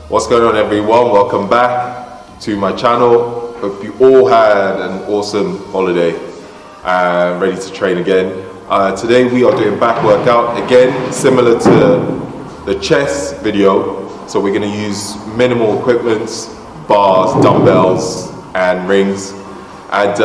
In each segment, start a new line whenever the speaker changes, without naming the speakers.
What's going on, everyone? Welcome back to my channel. Hope you all had an awesome holiday and ready to train again. Today we are doing back workout again, similar to the chest video. So we're going to use minimal equipment, bars, dumbbells and rings, and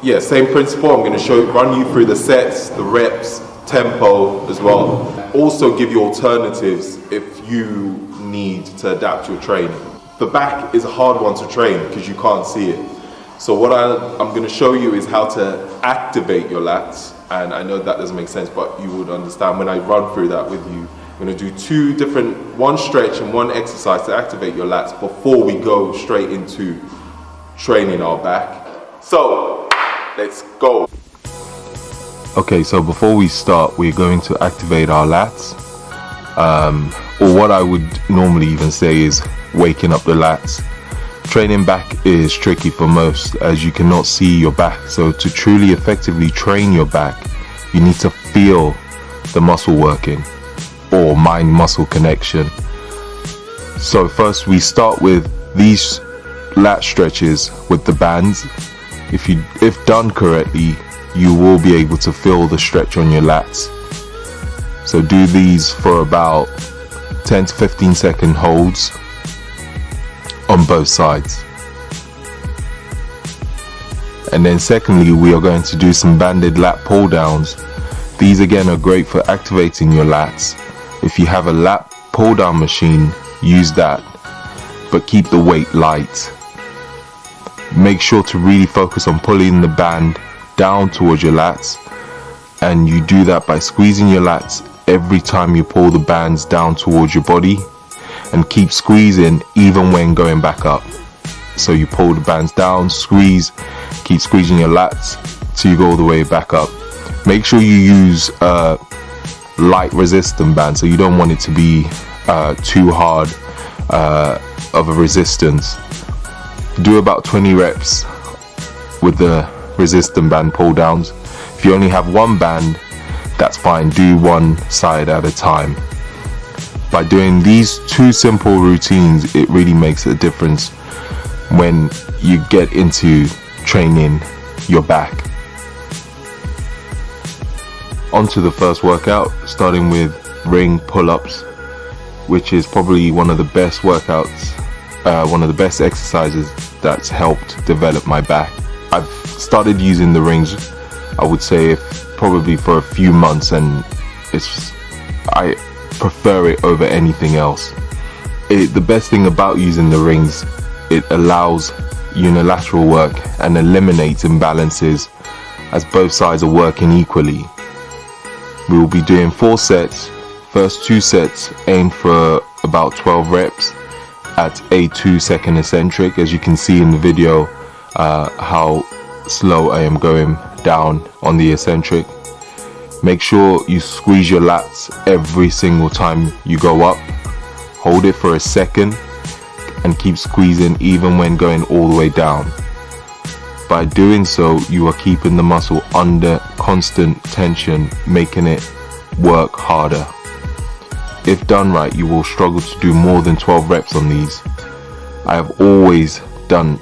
yeah, same principle. I'm going to run you through the sets, the reps, tempo as well. Also give you alternatives if you need to adapt your training. The back is a hard one to train because you can't see it. So what I'm going to show you is how to activate your lats, and I know that doesn't make sense, but you would understand when I run through that with you. I'm going to do one stretch and one exercise to activate your lats before we go straight into training our back. So let's go.
Okay, so before we start, we're going to activate our lats, or what I would normally even say is waking up the lats. Training back is tricky for most, as you cannot see your back. So to truly effectively train your back, you need to feel the muscle working, or mind-muscle connection. So first we start with these lat stretches with the bands. If done correctly, you will be able to feel the stretch on your lats. So do these for about 10 to 15 second holds on both sides. And then secondly, we are going to do some banded lat pull downs. These again are great for activating your lats. If you have a lat pull down machine, use that, but keep the weight light. Make sure to really focus on pulling the band down towards your lats, and you do that by squeezing your lats every time you pull the bands down towards your body, and keep squeezing even when going back up. So you pull the bands down, squeeze, keep squeezing your lats till you go all the way back up. Make sure you use light resistance band, so you don't want it to be too hard of a resistance. Do about 20 reps with the resistance band pull downs. If you only have one band, that's fine, do one side at a time. By doing these two simple routines, it really makes a difference when you get into training your back. On to the first workout, starting with ring pull-ups, which is probably one of the best workouts, one of the best exercises that's helped develop my back. I've started using the rings, I would say, probably for a few months, and I prefer it over anything else. The best thing about using the rings, it allows unilateral work and eliminates imbalances as both sides are working equally. We will be doing 4 sets. First 2 sets aim for about 12 reps at a 2-second eccentric. As you can see in the video, how slow I am going down on the eccentric. Make sure you squeeze your lats every single time you go up. Hold it for a second and keep squeezing even when going all the way down. By doing so, you are keeping the muscle under constant tension, making it work harder. If done right, you will struggle to do more than 12 reps on these. I have always done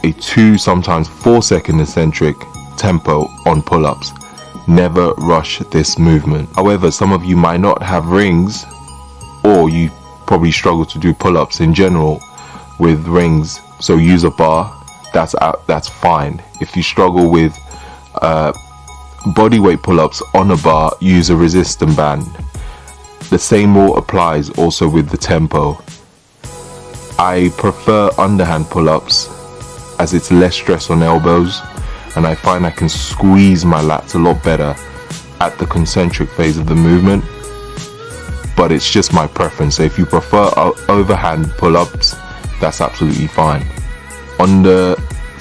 a 2, sometimes 4-second eccentric tempo on pull-ups. Never rush this movement. However, some of you might not have rings, or you probably struggle to do pull-ups in general with rings, so use a bar. That's fine. If you struggle with body weight pull-ups on a bar, use a resistance band. The same rule applies also with the tempo. I prefer underhand pull-ups as it's less stress on elbows, and I find I can squeeze my lats a lot better at the concentric phase of the movement, but it's just my preference. So if you prefer overhand pull-ups, that's absolutely fine. On the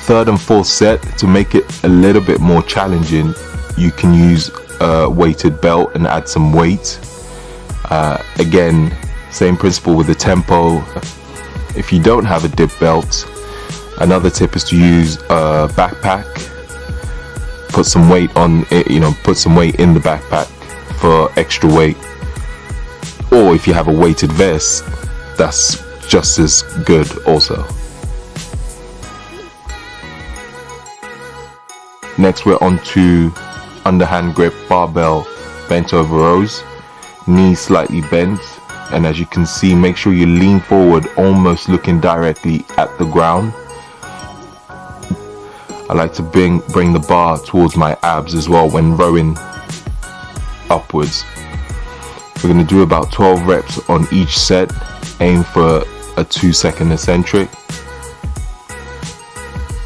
3rd and 4th set, to make it a little bit more challenging, you can use a weighted belt and add some weight. Again, same principle with the tempo. If you don't have a dip belt, another tip is to use a backpack. Put some weight on it, put some weight in the backpack for extra weight. Or if you have a weighted vest, that's just as good also. Next we're on to underhand grip barbell bent over rows, knees slightly bent, and as you can see, make sure you lean forward, almost looking directly at the ground. I like to bring the bar towards my abs as well when rowing upwards. We're going to do about 12 reps on each set. Aim for a 2-second eccentric.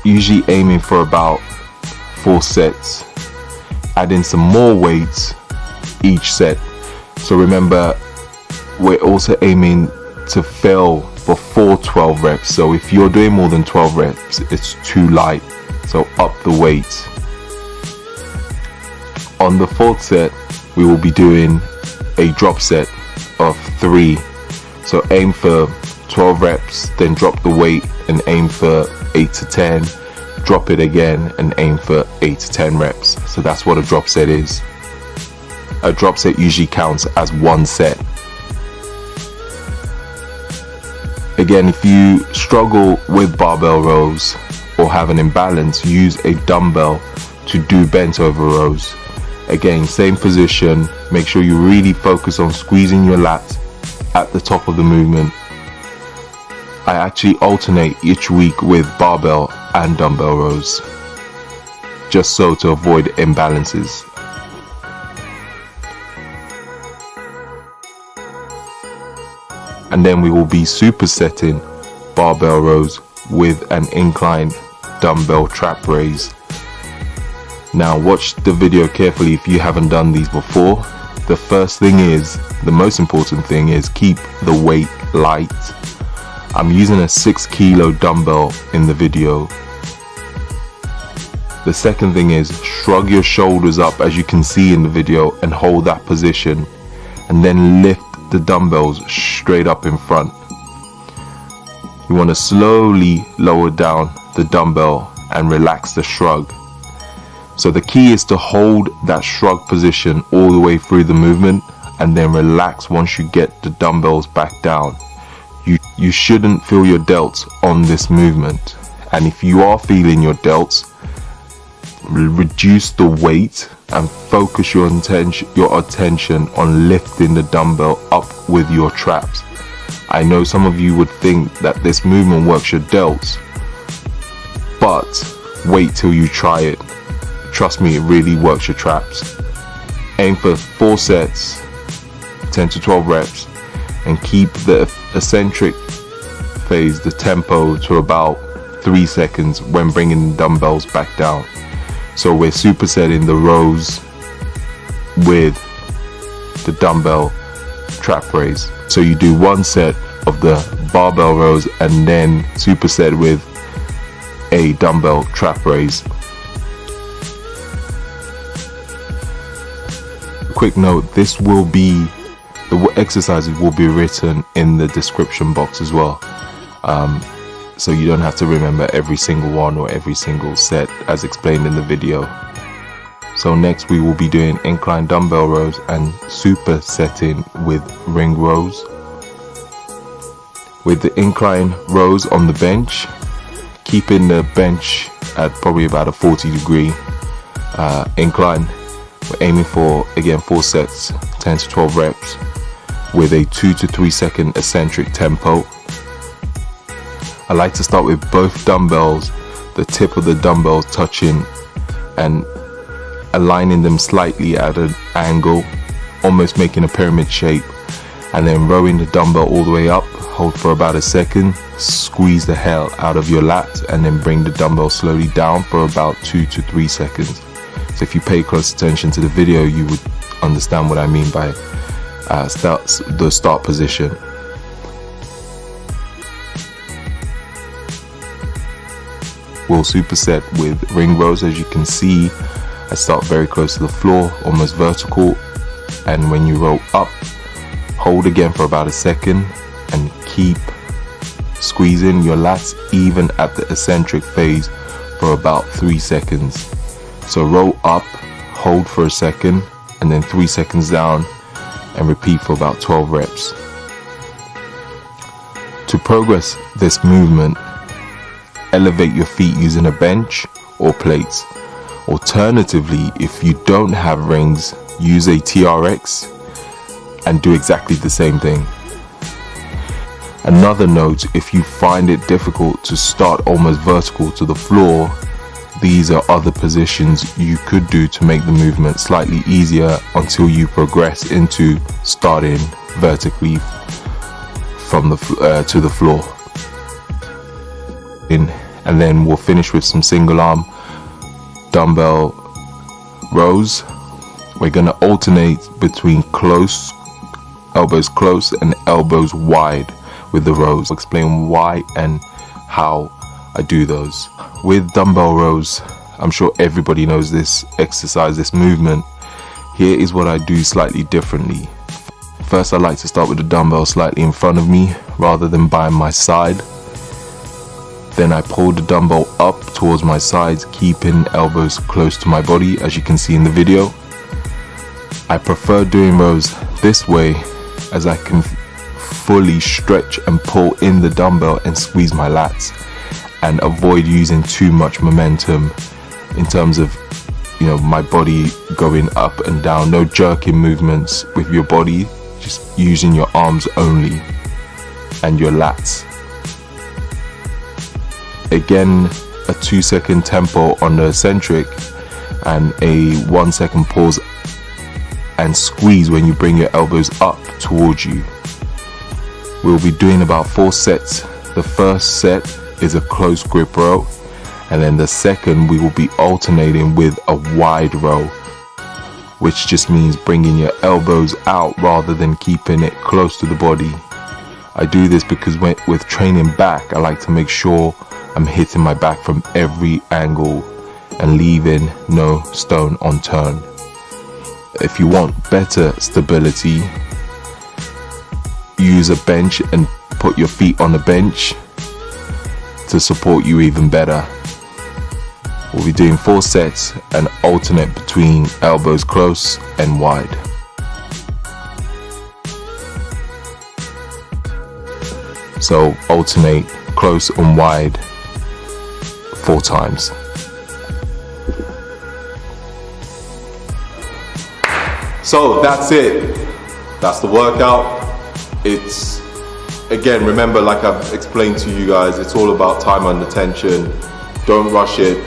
Usually aiming for about 4 sets. Add in some more weights each set. So remember, we're also aiming to fail before 12 reps. So if you're doing more than 12 reps, it's too light. So up the weight. On the 4th set, we will be doing a drop set of 3. So aim for 12 reps, then drop the weight and aim for 8 to 10. Drop it again and aim for 8 to 10 reps. So that's what a drop set is. A drop set usually counts as 1 set. Again, if you struggle with barbell rows or have an imbalance, use a dumbbell to do bent over rows. Again, same position. Make sure you really focus on squeezing your lats at the top of the movement. I actually alternate each week with barbell and dumbbell rows, just so to avoid imbalances. And then we will be supersetting barbell rows with an incline dumbbell trap raise. Now watch the video carefully if you haven't done these before. The first thing is, the most important thing is, keep the weight light. I'm using a 6 kilo dumbbell in the video. The second thing is, shrug your shoulders up as you can see in the video and hold that position, and then lift the dumbbells straight up in front. You want to slowly lower down the dumbbell and relax the shrug. So the key is to hold that shrug position all the way through the movement and then relax once you get the dumbbells back down. You shouldn't feel your delts on this movement, and if you are feeling your delts, reduce the weight and focus your attention on lifting the dumbbell up with your traps. I know some of you would think that this movement works your delts, but wait till you try it. Trust me, it really works your traps. Aim for 4 sets, 10 to 12 reps, and keep the eccentric phase, the tempo, to about 3 seconds when bringing the dumbbells back down. So we're supersetting the rows with the dumbbell trap raise. So you do 1 set of the barbell rows and then superset with a dumbbell trap raise. Quick note, the exercises will be written in the description box as well. So you don't have to remember every single one or every single set as explained in the video. So next we will be doing incline dumbbell rows and supersetting with ring rows. With the incline rows on the bench, keeping the bench at probably about a 40-degree incline. We're aiming for, again, 4 sets, 10 to 12 reps with a 2 to 3 second eccentric tempo. I like to start with both dumbbells, the tip of the dumbbells touching and aligning them slightly at an angle, almost making a pyramid shape, and then rowing the dumbbell all the way up. Hold for about a second, squeeze the hell out of your lats, and then bring the dumbbell slowly down for about 2 to 3 seconds. So if you pay close attention to the video, you would understand what I mean by the start position. We'll superset with ring rows. As you can see, I start very close to the floor, almost vertical, and when you roll up, hold again for about a second and keep squeezing your lats even at the eccentric phase for about 3 seconds. So roll up, hold for a second, and then 3 seconds down, and repeat for about 12 reps. To progress this movement, elevate your feet using a bench or plates. Alternatively, if you don't have rings, use a TRX and do exactly the same thing. Another note, if you find it difficult to start almost vertical to the floor, these are other positions you could do to make the movement slightly easier until you progress into starting vertically from the to the floor. And then we'll finish with some single arm dumbbell rows. We're going to alternate between elbows close and elbows wide with the rows. I'll explain why and how I do those. With dumbbell rows, I'm sure everybody knows this exercise, this movement. Here is what I do slightly differently. First, I like to start with the dumbbell slightly in front of me rather than by my side. Then I pull the dumbbell up towards my sides, keeping elbows close to my body, as you can see in the video. I prefer doing rows this way as I can fully stretch and pull in the dumbbell and squeeze my lats, and avoid using too much momentum in terms of, you know, my body going up and down. No jerking movements with your body, just using your arms only and your lats. Again, a 2-second tempo on the eccentric and a 1-second pause and squeeze when you bring your elbows up towards you. We'll be doing about 4 sets. The first set is a close grip row, and then the second we will be alternating with a wide row, which just means bringing your elbows out rather than keeping it close to the body. I do this because with training back, I like to make sure I'm hitting my back from every angle and leaving no stone unturned. If you want better stability, use a bench and put your feet on the bench to support you even better. We'll be doing 4 sets and alternate between elbows close and wide. So alternate close and wide 4 times.
So that's it. That's the workout. It's, again, remember, like I've explained to you guys, it's all about time under tension. Don't rush it.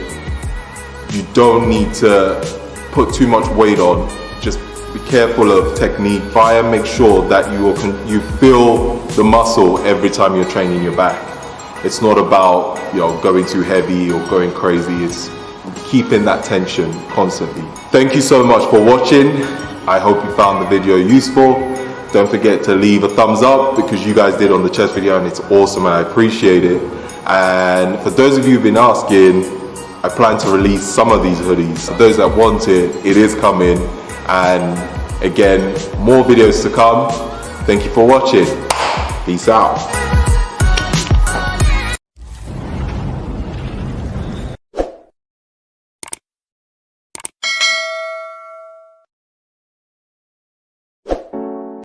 You don't need to put too much weight on. Just be careful of technique. Try and make sure that you feel the muscle every time you're training your back. It's not about, you know, going too heavy or going crazy. It's keeping that tension constantly. Thank you so much for watching. I hope you found the video useful. Don't forget to leave a thumbs up because you guys did on the chest video and it's awesome and I appreciate it. And for those of you who've been asking, I plan to release some of these hoodies. For those that want it, it is coming. And again, more videos to come. Thank you for watching. Peace out.